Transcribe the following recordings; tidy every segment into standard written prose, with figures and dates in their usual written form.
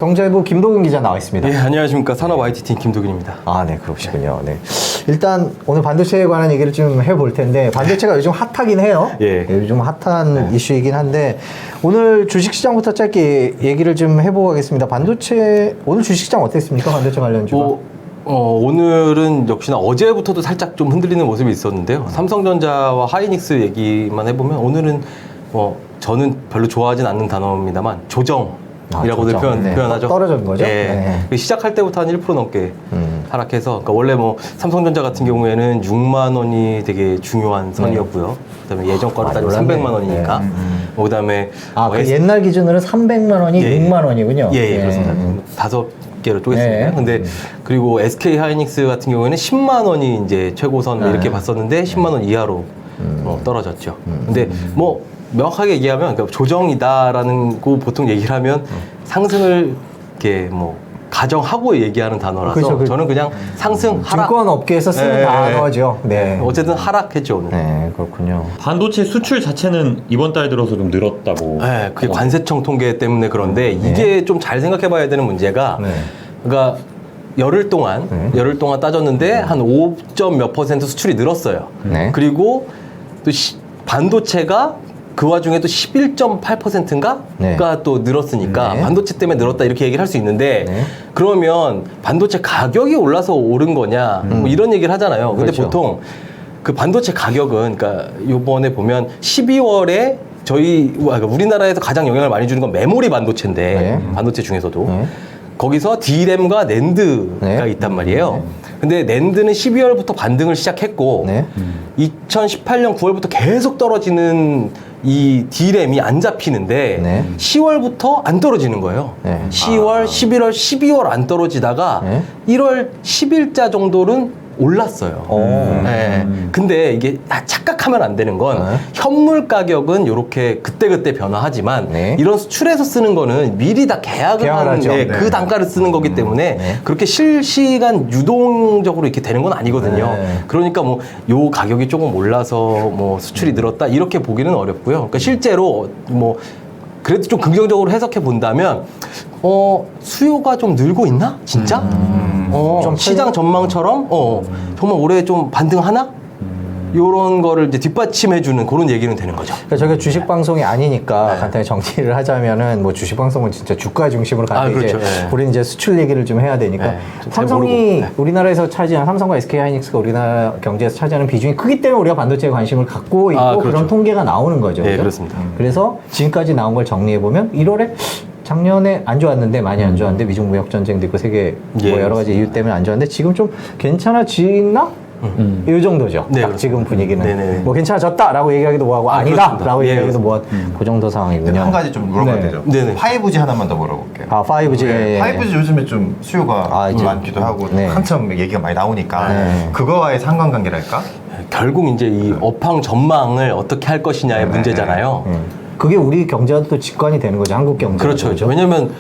경제부 김도균 기자 나와 있습니다. 예, 안녕하십니까. 산업 IT팀 김도균입니다. 아, 네, 그러시군요. 네. 일단 오늘 반도체에 관한 얘기를 좀 해볼 텐데 반도체가 요즘 핫하긴 해요. 예. 요즘 핫한 이슈이긴 한데 오늘 주식시장부터 짧게 얘기를 좀 해보고 가겠습니다. 반도체 오늘 주식시장 어땠습니까? 반도체 관련주가? 오늘은 역시나 어제부터도 살짝 좀 흔들리는 모습이 있었는데요. 삼성전자와 하이닉스 얘기만 해보면 오늘은 저는 별로 좋아하진 않는 단어입니다만 조정이라고들 조정. 네. 표현하죠. 떨어진 거죠? 예. 네. 시작할 때부터 한 1% 넘게 하락해서 그러니까 원래 삼성전자 같은 경우에는 6만 원이 되게 중요한 선이었고요. 그다음에 예전가로 따지면 300만 원이니까. 그다음에 그 옛날 기준으로 300만 원이 6만 원이군요. 예, 그렇습니다. 5개로 쪼갰습니다. 근데 그리고 SK 하이닉스 같은 경우에는 10만 원이 이제 최고선 이렇게 봤었는데 10만 원 이하로 떨어졌죠. 근데 명확하게 얘기하면 그러니까 조정이다라는 거 보통 얘기를 하면 상승을 이렇게 가정하고 얘기하는 단어라서 그렇죠. 저는 그냥 상승 하락. 증권 업계에서 쓰는 단어죠. 네. 어쨌든 하락했죠 오늘. 네, 그렇군요. 반도체 수출 자체는 이번 달 들어서 좀 늘었다고. 네, 그게 관세청 통계 때문에 그런데 이게 좀 잘 생각해봐야 되는 문제가, 그러니까 열흘 동안 따졌는데 한 5점 몇 퍼센트 수출이 늘었어요. 그리고 또 반도체가 그 와중에 또 11.8%인가가 또 늘었으니까 반도체 때문에 늘었다 이렇게 얘기를 할 수 있는데 그러면 반도체 가격이 올라서 오른 거냐 이런 얘기를 하잖아요. 근데 그렇죠. 보통 그 반도체 가격은 그러니까 요번에 보면 12월에 우리나라에서 가장 영향을 많이 주는 건 메모리 반도체인데 반도체 중에서도 거기서 D램과 낸드가 있단 말이에요. 근데 낸드는 12월부터 반등을 시작했고 2018년 9월부터 계속 떨어지는 이 D램이 안 잡히는데 10월부터 안 떨어지는 거예요. 10월, 11월, 12월 안 떨어지다가 1월 10일자 정도는 올랐어요. 근데 이게 착각하면 안 되는 건 현물 가격은 이렇게 그때그때 변화하지만 이런 수출해서 쓰는 거는 미리 다 계약을 하는데 그 단가를 쓰는 거기 때문에 그렇게 실시간 유동적으로 이렇게 되는 건 아니거든요. 그러니까 요 가격이 조금 올라서 수출이 늘었다 이렇게 보기는 어렵고요. 그러니까 실제로 그래도 좀 긍정적으로 해석해 본다면 수요가 좀 늘고 있나? 진짜? 좀 시장 전망처럼 정말 올해 좀 반등하나? 요런 거를 이제 뒷받침해주는 그런 얘기는 되는 거죠. 그러니까 저희가 주식 방송이 아니니까 간단히 정리를 하자면은 주식 방송은 진짜 주가 중심으로 가는데 그렇죠. 우리는 이제 수출 얘기를 좀 해야 되니까 삼성이 우리나라에서 차지하는 삼성과 SK 하이닉스가 우리나라 경제에서 차지하는 비중이 크기 때문에 우리가 반도체에 관심을 갖고 있고 그렇죠. 그런 통계가 나오는 거죠. 네, 그렇습니다. 그래서 지금까지 나온 걸 정리해 보면 1월에 작년에 안 좋았는데 많이 안 좋았는데 미중 무역 전쟁도 있고 세계 여러 가지 이유 때문에 안 좋았는데 지금 좀 괜찮아지나? 이 정도죠. 네, 딱 지금 분위기는 네네. 괜찮아졌다라고 얘기하기도 뭐하고 아니다라고 그렇습니다. 얘기하기도 그 정도 상황이군요. 한 가지 좀 물어봐도 되죠? 네네. 5G 하나만 더 물어볼게요. 5G. 5G 요즘에 좀 수요가 많기도 하고 한참 얘기가 많이 나오니까 그거와의 상관관계랄까? 결국 이제 이 업황 전망을 어떻게 할 것이냐의 문제잖아요. 그게 우리 경제와 또 직관이 되는 거죠. 한국 경제. 그렇죠. 왜냐면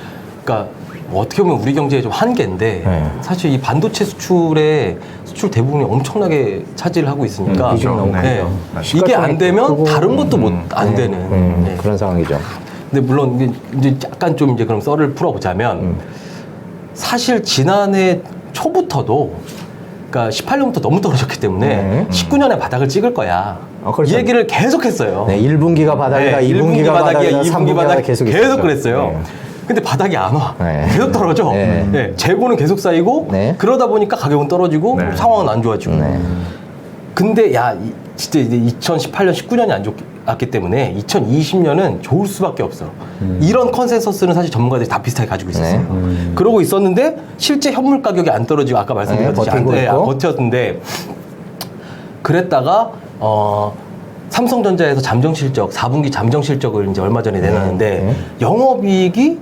그러니까 어떻게 보면 우리 경제의 좀 한계인데 사실 이 반도체 수출 대부분이 엄청나게 차지를 하고 있으니까 비중이 너무 크죠. 이게 안 되면 다른 것도 안 되는 그런 상황이죠. 근데 물론 이제 약간 좀 이제 그럼 썰을 풀어보자면 사실 지난해 초부터도 그러니까 18년부터 너무 떨어졌기 때문에 19년에 바닥을 찍을 거야. 그렇죠. 이 얘기를 계속했어요. 1분기가 바닥이다, 2분기가 바닥이다, 2분기 바닥 계속 그랬어요. 근데 바닥이 안 와. 계속 떨어져. 재고는 계속 쌓이고 그러다 보니까 가격은 떨어지고 상황은 안 좋아지고. 근데 진짜 이제 2018년, 19년이 안 좋았기 때문에 2020년은 좋을 수밖에 없어. 이런 컨센서스는 사실 전문가들이 다 비슷하게 가지고 있었어요. 그러고 있었는데 실제 현물 가격이 안 떨어지고 아까 말씀드렸듯이 버텼는데 그랬다가 삼성전자에서 잠정 실적 4분기 잠정 실적을 이제 얼마 전에 내놨는데 영업이익이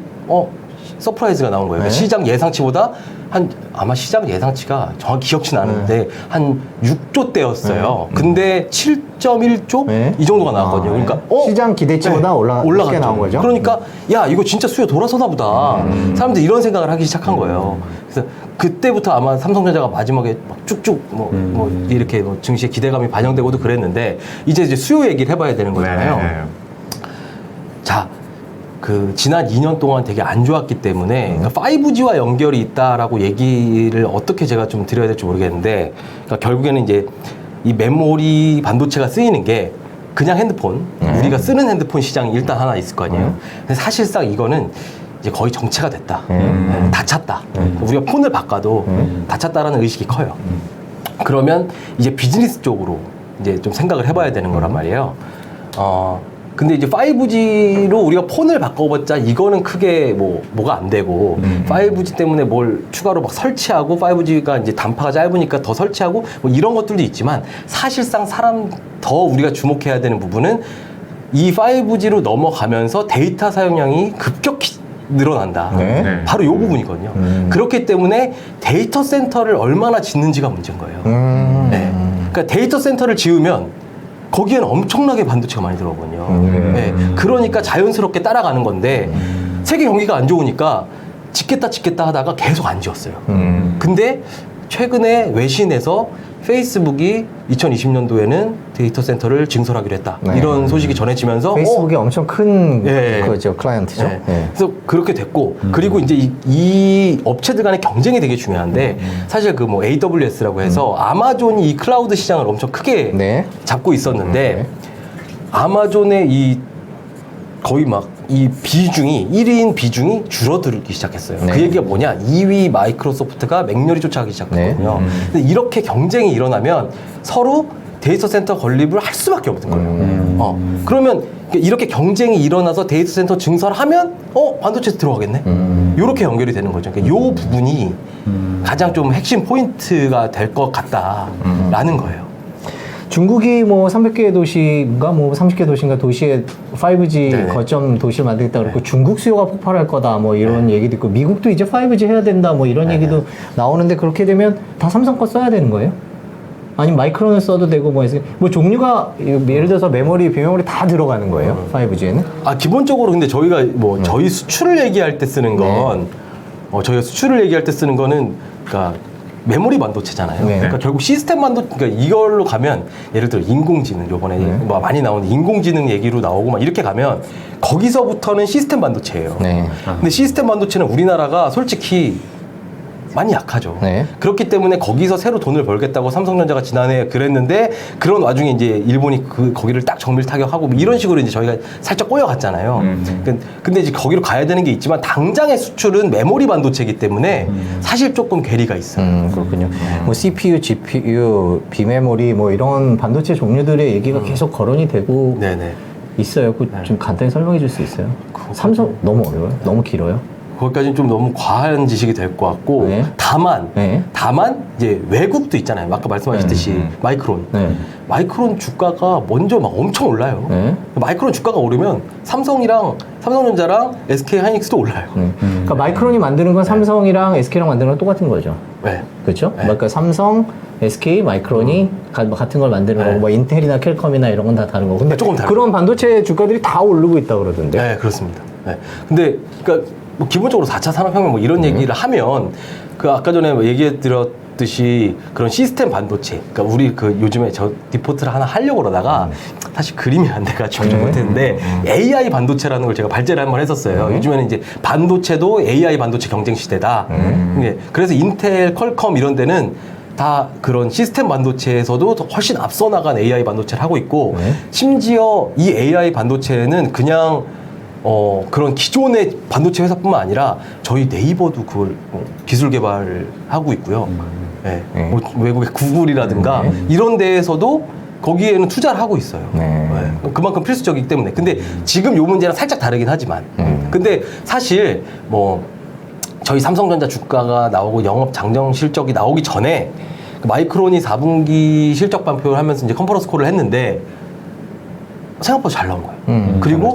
서프라이즈가 나온 거예요. 시장 예상치보다 아마 시장 예상치가 정확히 기억치는 않는데 한 6조 대였어요. 근데 7.1조 이 정도가 나왔거든요. 그러니까 시장 기대치보다 올라갔게 나온 거죠. 그러니까 이거 진짜 수요 돌아서나 보다. 사람들이 이런 생각을 하기 시작한 거예요. 그래서 그때부터 아마 삼성전자가 마지막에 막 쭉쭉 이렇게 증시에 기대감이 반영되고도 그랬는데 이제 수요 얘기를 해봐야 되는 거잖아요. 자, 그 지난 2년 동안 되게 안 좋았기 때문에 그러니까 5G와 연결이 있다라고 얘기를 어떻게 제가 좀 드려야 될지 모르겠는데 그러니까 결국에는 이제 이 메모리 반도체가 쓰이는 게 그냥 핸드폰 우리가 쓰는 핸드폰 시장이 일단 하나 있을 거 아니에요. 근데 사실상 이거는 이제 거의 정체가 됐다. 다 찼다. 우리가 폰을 바꿔도 다 찼다라는 의식이 커요. 그러면 이제 비즈니스 쪽으로 이제 좀 생각을 해봐야 되는 거란 말이에요. 근데 이제 5G로 우리가 폰을 바꿔봤자 이거는 크게 뭐가 안 되고 5G 때문에 뭘 추가로 막 설치하고 5G가 이제 단파가 짧으니까 더 설치하고 뭐 이런 것들도 있지만 사실상 더 우리가 주목해야 되는 부분은 이 5G로 넘어가면서 데이터 사용량이 급격히 늘어난다. 네. 바로 이 부분이거든요. 그렇기 때문에 데이터 센터를 얼마나 짓는지가 문제인 거예요. 네. 그러니까 데이터 센터를 지으면 거기에는 엄청나게 반도체가 많이 들어오거든요. 네. 그러니까 자연스럽게 따라가는 건데 세계 경기가 안 좋으니까 짓겠다 하다가 계속 안 지었어요. 근데 최근에 외신에서 페이스북이 2020년도에는 데이터 센터를 증설하기로 했다. 네. 이런 소식이 전해지면서 페이스북이 엄청 큰 예. 그죠 클라이언트죠. 네. 예. 그래서 그렇게 됐고 그리고 이제 이 업체들 간의 경쟁이 되게 중요한데 사실 그 뭐 AWS라고 해서 아마존이 이 클라우드 시장을 엄청 크게 네. 잡고 있었는데 아마존의 이 거의 막 이 비중이 1인 비중이 줄어들기 시작했어요. 네. 그 얘기가 뭐냐? 2위 마이크로소프트가 맹렬히 쫓아가기 시작했거든요. 근데 이렇게 경쟁이 일어나면 서로 데이터 센터 건립을 할 수밖에 없는 거예요. 그러면 이렇게 경쟁이 일어나서 데이터 센터 증설하면 반도체 들어가겠네. 이렇게 연결이 되는 거죠. 그러니까 이 부분이 가장 좀 핵심 포인트가 될 것 같다라는 거예요. 중국이 뭐 300개 도시인가 뭐 30개 도시인가 도시에 5G 네네. 거점 도시를 만들겠다 그러고 중국 수요가 폭발할 거다 뭐 이런 얘기도 있고 미국도 이제 5G 해야 된다 뭐 이런 얘기도 나오는데 그렇게 되면 다 삼성 거 써야 되는 거예요? 아니면 마이크론을 써도 되고 뭐 종류가 예를 들어서 메모리, 비메모리 다 들어가는 거예요? 5G에는? 기본적으로 근데 저희가 뭐 저희 수출을 얘기할 때 쓰는 건 저희가 수출을 얘기할 때 쓰는 거는 그러니까 메모리 반도체잖아요. 네. 그러니까 결국 시스템 반도체, 그러니까 이걸로 가면 예를 들어 인공지능 요번에 뭐 많이 나오는 인공지능 얘기로 나오고 막 이렇게 가면 거기서부터는 시스템 반도체예요. 네. 근데 시스템 반도체는 우리나라가 솔직히 많이 약하죠. 네. 그렇기 때문에 거기서 새로 돈을 벌겠다고 삼성전자가 지난해 그랬는데 그런 와중에 이제 일본이 거기를 딱 정밀 타격하고 뭐 이런 식으로 이제 저희가 살짝 꼬여갔잖아요. 근데 이제 거기로 가야 되는 게 있지만 당장의 수출은 메모리 반도체이기 때문에 사실 조금 괴리가 있어요. 그렇군요. 뭐 CPU, GPU, 비메모리 뭐 이런 반도체 종류들의 얘기가 계속 거론이 되고 네네. 있어요. 좀 간단히 설명해 줄 수 있어요? 삼성 너무 어려워요? 너무 길어요? 거기까지는 좀 너무 과한 지식이 될 것 같고 네. 다만 이제 외국도 있잖아요. 아까 말씀하셨듯이 마이크론. 마이크론 주가가 먼저 막 엄청 올라요. 마이크론 주가가 오르면 삼성전자랑 SK 하이닉스도 올라요. 그러니까 마이크론이 만드는 건 삼성이랑 SK랑 만드는 건 똑같은 거죠. 네. 그렇죠? 그러니까 삼성, SK, 마이크론이 같은 걸 만드는 거고 뭐 인텔이나 캘컴이나 이런 건 다 다른 거고. 근데 조금 다르죠. 그런 반도체 주가들이 다 오르고 있다 그러던데. 네, 그렇습니다. 네. 근데 그러니까 뭐 기본적으로 4차 산업혁명 뭐 이런 얘기를 하면 그 아까 전에 얘기해 드렸듯이 그런 시스템 반도체, 그러니까 우리 그 요즘에 저 디포트를 하나 하려고 그러다가 사실 그림이 안 돼가지고 좀 못했는데 AI 반도체라는 걸 제가 발제를 한번 했었어요. 요즘에는 이제 반도체도 AI 반도체 경쟁 시대다. 그래서 인텔, 퀄컴 이런 데는 다 그런 시스템 반도체에서도 더 훨씬 앞서 나간 AI 반도체를 하고 있고 심지어 이 AI 반도체는 그냥 그런 기존의 반도체 회사뿐만 아니라 저희 네이버도 그걸 기술 개발을 하고 있고요. 네. 뭐 외국의 구글이라든가 이런 데에서도 거기에는 투자를 하고 있어요. 네. 그만큼 필수적이기 때문에. 근데 지금 요 문제랑 살짝 다르긴 하지만. 근데 사실 뭐 저희 삼성전자 주가가 나오고 영업 장정 실적이 나오기 전에 마이크론이 4분기 실적 발표를 하면서 이제 컨퍼런스 콜을 했는데 생각보다 잘 나온 거예요. 그리고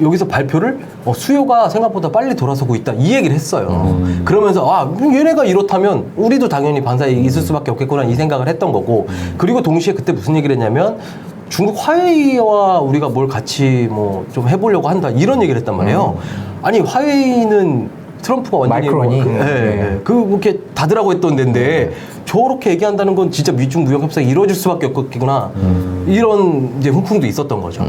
여기서 발표를 수요가 생각보다 빨리 돌아서고 있다 이 얘기를 했어요. 그러면서 얘네가 이렇다면 우리도 당연히 반사에 있을 수밖에 없겠구나 이 생각을 했던 거고 그리고 동시에 그때 무슨 얘기를 했냐면 중국 화웨이와 우리가 뭘 같이 뭐 좀 해보려고 한다 이런 얘기를 했단 말이에요. 아니 화웨이는 트럼프가 완전히 마이크론이 그렇게 닫으라고 했던 데인데 저렇게 얘기한다는 건 진짜 미중 무역 협상이 이루어질 수밖에 없겠구나 이런 이제 훈풍도 있었던 거죠.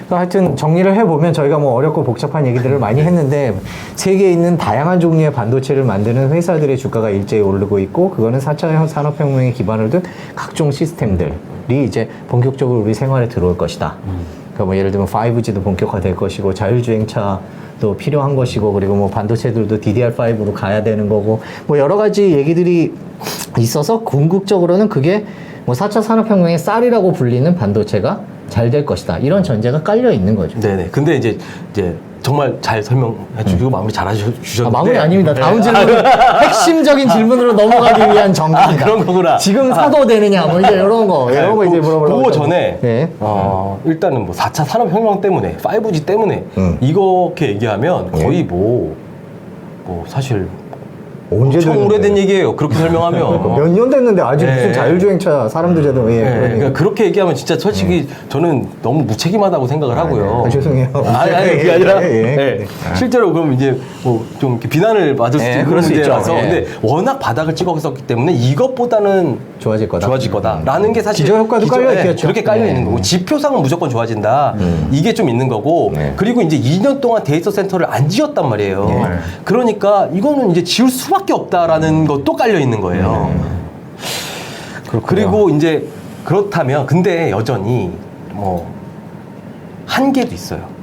하여튼 정리를 해보면 저희가 뭐 어렵고 복잡한 얘기들을 많이 했는데 세계에 있는 다양한 종류의 반도체를 만드는 회사들의 주가가 일제히 오르고 있고 그거는 4차 산업혁명에 기반을 둔 각종 시스템들이 이제 본격적으로 우리 생활에 들어올 것이다. 그러니까 뭐 예를 들면 5G도 본격화될 것이고 자율주행차도 필요한 것이고 그리고 뭐 반도체들도 DDR5로 가야 되는 거고 뭐 여러 가지 얘기들이 있어서 궁극적으로는 그게 뭐 4차 산업혁명의 쌀이라고 불리는 반도체가 잘 될 것이다. 이런 전제가 깔려 있는 거죠. 네네. 근데 이제 정말 잘 설명해 주시고 마무리 잘 해주셨는데. 마무리 아닙니다. 다음 질문은 핵심적인 질문으로 넘어가기 위한 정답입니다. 그런 거구나. 지금 사도 되느냐, 뭐 이제 이런 거 이제 물어보려고. 그 전에, 네. 일단은 뭐 4차 산업혁명 때문에, 5G 때문에, 이렇게 얘기하면 거의 뭐 사실 언제 엄청 됐는데? 오래된 얘기예요. 그렇게 설명하면. 그러니까 몇 년 됐는데 아직 네. 무슨 자율주행차 사람들 제도 그러니까 그렇게 얘기하면 진짜 솔직히 저는 너무 무책임하다고 생각을 하고요. 죄송해요. 아니 그게 아니라 예. 네. 실제로 그럼 이제 뭐 좀 비난을 받을 수도 있는 그럴 수 문제라서 있죠. 근데 워낙 바닥을 찍었기 때문에 이것보다는 좋아질 거다라는 게 사실 기저효과도 깔려있겠죠. 그렇게 깔려 있는 거고 지표상은 무조건 좋아진다 이게 좀 있는 거고 그리고 이제 2년 동안 데이터 센터를 안 지었단 말이에요. 그러니까 이거는 이제 지을 수밖에 없다라는 것도 깔려 있는 거예요. 그리고 이제 그렇다면 근데 여전히 뭐 한계도 있어요.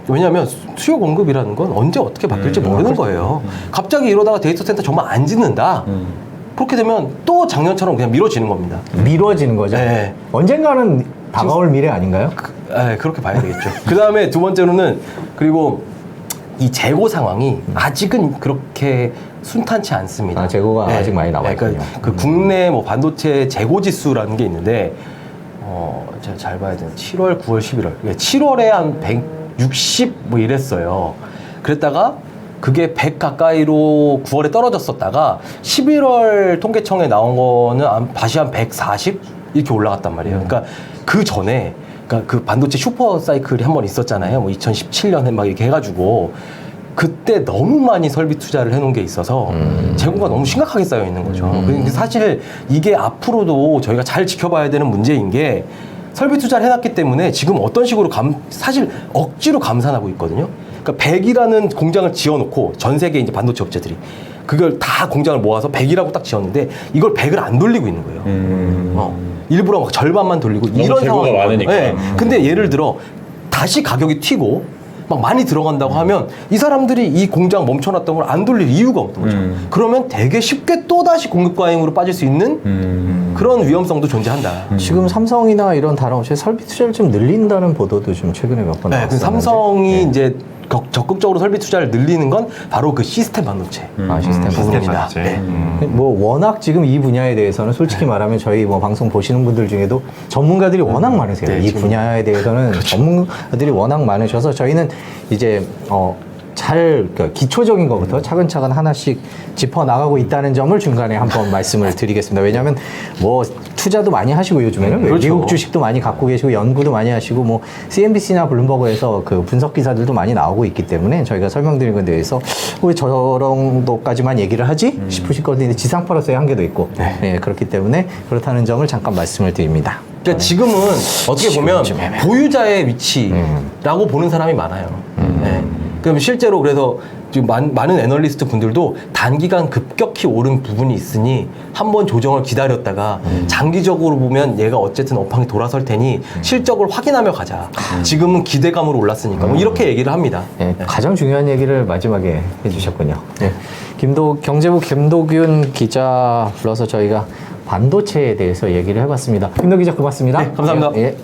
왜냐하면 수요 공급이라는 건 언제 어떻게 바뀔지 모르는 거예요. 갑자기 이러다가 데이터 센터 정말 안 짓는다. 그렇게 되면 또 작년처럼 그냥 미뤄지는 겁니다. 미뤄지는 거죠. 네. 언젠가는 다가올 미래 아닌가요? 그렇게 봐야 되겠죠. 그 다음에 두 번째로는 그리고 이 재고 상황이 아직은 그렇게 순탄치 않습니다. 재고가 아직 많이 남아 있군요. 그러니까 그 국내 뭐 반도체 재고 지수라는 게 있는데 제가 잘 봐야 돼요. 7월, 9월, 11월. 7월에 한 160 뭐 이랬어요. 그랬다가 그게 100 가까이로 9월에 떨어졌었다가 11월 통계청에 나온 거는 다시 한 140 이렇게 올라갔단 말이에요. 그러니까 그 전에 그 반도체 슈퍼 사이클이 한 번 있었잖아요. 뭐 2017년에 막 이렇게 해가지고 그때 너무 많이 설비 투자를 해놓은 게 있어서 재고가 너무 심각하게 쌓여 있는 거죠. 근데 사실 이게 앞으로도 저희가 잘 지켜봐야 되는 문제인 게 설비 투자를 해놨기 때문에 지금 어떤 식으로 사실 억지로 감산하고 있거든요. 그러니까 100이라는 공장을 지어놓고 전 세계 이제 반도체 업체들이 그걸 다 공장을 모아서 100이라고 딱 지었는데 이걸 100을 안 돌리고 있는 거예요. 일부러 막 절반만 돌리고 이런 재고가 상황이 많으니까. 네. 근데 예를 들어 다시 가격이 튀고 막 많이 들어간다고 하면 이 사람들이 이 공장 멈춰놨던 걸 안 돌릴 이유가 없는 거죠. 그러면 되게 쉽게 또다시 공급 과잉으로 빠질 수 있는 그런 위험성도 존재한다. 지금 삼성이나 이런 다른 업체 설비 투자를 좀 늘린다는 보도도 좀 최근에 몇 번 네, 나왔었는데. 삼성이 이제 적극적으로 설비 투자를 늘리는 건 바로 그 시스템 반도체 시스템 부분입니다. 네. 뭐 워낙 지금 이 분야에 대해서는 솔직히 말하면 저희 뭐 방송 보시는 분들 중에도 전문가들이 워낙 많으세요. 네, 이 지금. 분야에 대해서는 전문가들이 워낙 많으셔서 저희는 이제 그러니까 기초적인 것부터 차근차근 하나씩 짚어 나가고 있다는 점을 중간에 한번 말씀을 드리겠습니다. 왜냐하면 뭐 투자도 많이 하시고 요즘에는 그렇죠. 미국 주식도 많이 갖고 계시고 연구도 많이 하시고 뭐 CNBC나 블룸버그에서 그 분석 기사들도 많이 나오고 있기 때문에 저희가 설명드린 것에 대해서 왜 저런 것까지만 얘기를 하지 싶으실 건데 지상 플러스의 한계도 있고 네, 그렇기 때문에 그렇다는 점을 잠깐 말씀을 드립니다. 그러니까 지금은 어떻게 보면 좀 애매해. 보유자의 위치라고 보는 사람이 많아요. 네. 그럼 실제로 그래서 지금 많은 애널리스트 분들도 단기간 급격히 오른 부분이 있으니 한번 조정을 기다렸다가 장기적으로 보면 얘가 어쨌든 업황이 돌아설 테니 실적을 확인하며 가자. 지금은 기대감으로 올랐으니까 뭐 이렇게 얘기를 합니다. 네, 가장 중요한 얘기를 마지막에 해주셨군요. 네. 경제부 김도균 기자 불러서 저희가 반도체에 대해서 얘기를 해봤습니다. 김도 기자 고맙습니다. 네, 감사합니다. 예.